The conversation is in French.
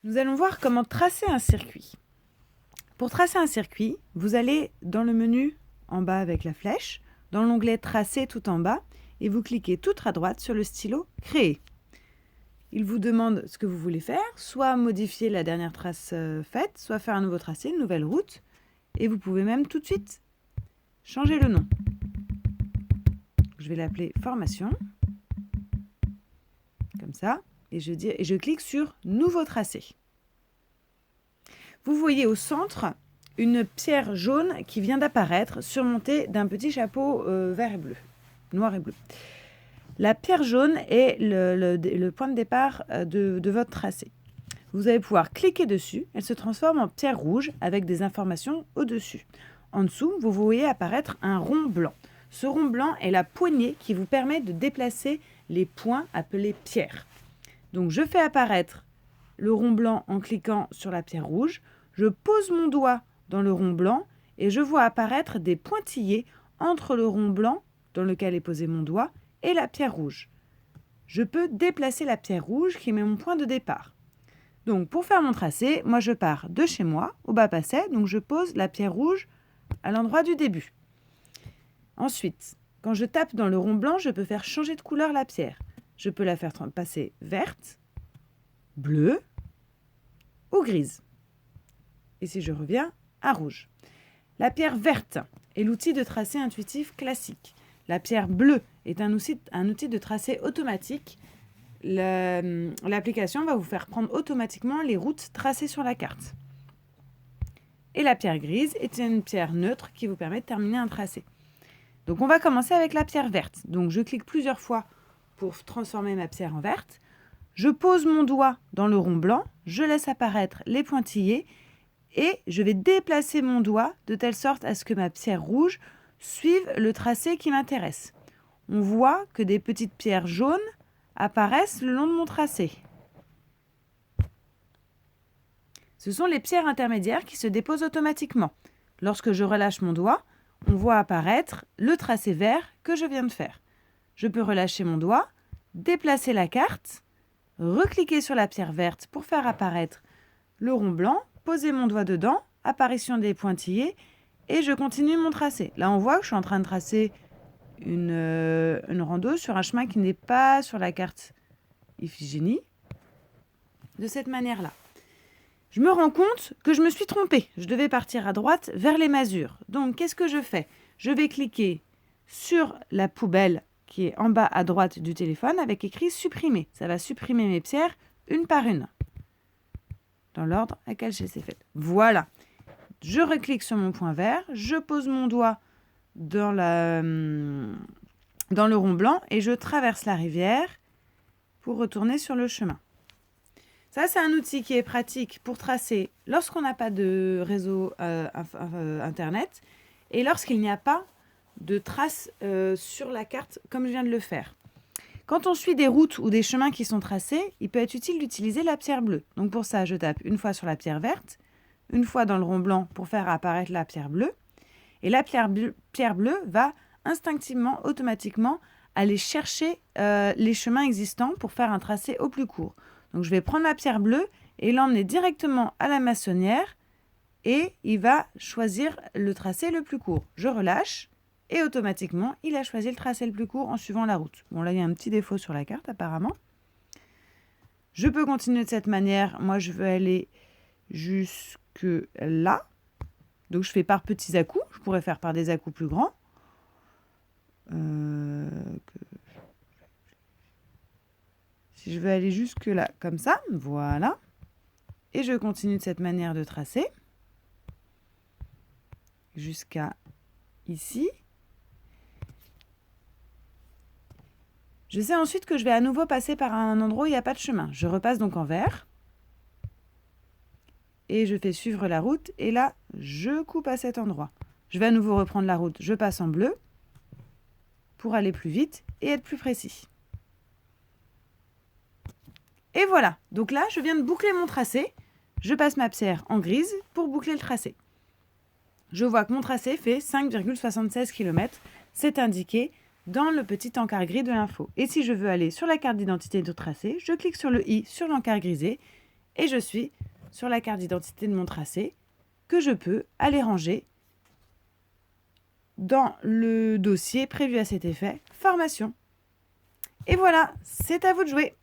Nous allons voir comment tracer un circuit. Pour tracer un circuit, vous allez dans le menu en bas avec la flèche, dans l'onglet Tracer tout en bas, et vous cliquez tout à droite sur le stylo Créer. Il vous demande ce que vous voulez faire, soit modifier la dernière trace faite, soit faire un nouveau tracé, une nouvelle route, et vous pouvez même tout de suite changer le nom. Je vais l'appeler Formation, comme ça, et je clique sur Nouveau tracé. Vous voyez au centre une pierre jaune qui vient d'apparaître, surmontée d'un petit chapeau vert et bleu, noir et bleu. La pierre jaune est le point de départ de votre tracé. Vous allez pouvoir cliquer dessus, elle se transforme en pierre rouge avec des informations au-dessus. En dessous, vous voyez apparaître un rond blanc. Ce rond blanc est la poignée qui vous permet de déplacer les points appelés pierres. Donc je fais apparaître le rond blanc en cliquant sur la pierre rouge. Je pose mon doigt dans le rond blanc et je vois apparaître des pointillés entre le rond blanc dans lequel est posé mon doigt et la pierre rouge. Je peux déplacer la pierre rouge qui met mon point de départ. Donc pour faire mon tracé, moi je pars de chez moi au bas passet, donc je pose la pierre rouge à l'endroit du début. Ensuite, quand je tape dans le rond blanc, je peux faire changer de couleur la pierre. Je peux la faire passer verte, bleue ou grise. Et si je reviens à rouge. La pierre verte est l'outil de tracé intuitif classique. La pierre bleue est un outil de tracé automatique. L'application va vous faire prendre automatiquement les routes tracées sur la carte. Et la pierre grise est une pierre neutre qui vous permet de terminer un tracé. Donc on va commencer avec la pierre verte. Donc je clique plusieurs fois pour transformer ma pierre en verte. Je pose mon doigt dans le rond blanc, je laisse apparaître les pointillés et je vais déplacer mon doigt de telle sorte à ce que ma pierre rouge suive le tracé qui m'intéresse. On voit que des petites pierres jaunes apparaissent le long de mon tracé. Ce sont les pierres intermédiaires qui se déposent automatiquement. Lorsque je relâche mon doigt, on voit apparaître le tracé vert que je viens de faire. Je peux relâcher mon doigt, déplacer la carte, recliquer sur la pierre verte pour faire apparaître le rond blanc, poser mon doigt dedans, apparition des pointillés, et je continue mon tracé. Là, on voit que je suis en train de tracer une rando sur un chemin qui n'est pas sur la carte Iphigénie, de cette manière-là. Je me rends compte que je me suis trompée. Je devais partir à droite vers les masures. Donc, qu'est-ce que je fais? Je vais cliquer sur la poubelle qui est en bas à droite du téléphone avec écrit « Supprimer ». Ça va supprimer mes pierres une par une, dans l'ordre à quel je les ai faites. Voilà. Je reclique sur mon point vert, je pose mon doigt dans le rond blanc et je traverse la rivière pour retourner sur le chemin. Ça, c'est un outil qui est pratique pour tracer lorsqu'on n'a pas de réseau Internet et lorsqu'il n'y a pas de traces sur la carte comme je viens de le faire. Quand on suit des routes ou des chemins qui sont tracés, il peut être utile d'utiliser la pierre bleue. Donc pour ça, je tape une fois sur la pierre verte, une fois dans le rond blanc pour faire apparaître la pierre bleue. Et la pierre bleue va instinctivement, automatiquement, aller chercher les chemins existants pour faire un tracé au plus court. Donc je vais prendre la pierre bleue et l'emmener directement à la maçonnière et il va choisir le tracé le plus court. Je relâche et automatiquement, il a choisi le tracé le plus court en suivant la route. Bon, là, il y a un petit défaut sur la carte apparemment. Je peux continuer de cette manière. Moi, je veux aller jusque là. Donc, je fais par petits à-coups. Je pourrais faire par des à-coups plus grands. Si je veux aller jusque là, comme ça, voilà. Et je continue de cette manière de tracer. Jusqu'à ici. Je sais ensuite que je vais à nouveau passer par un endroit où il n'y a pas de chemin. Je repasse donc en vert. Et je fais suivre la route. Et là, je coupe à cet endroit. Je vais à nouveau reprendre la route. Je passe en bleu pour aller plus vite et être plus précis. Et voilà. Donc là, je viens de boucler mon tracé. Je passe ma pierre en grise pour boucler le tracé. Je vois que mon tracé fait 5,76 km. C'est indiqué dans le petit encart gris de l'info. Et si je veux aller sur la carte d'identité de tracé, je clique sur le i sur l'encart grisé et je suis sur la carte d'identité de mon tracé que je peux aller ranger dans le dossier prévu à cet effet, formation. Et voilà, c'est à vous de jouer.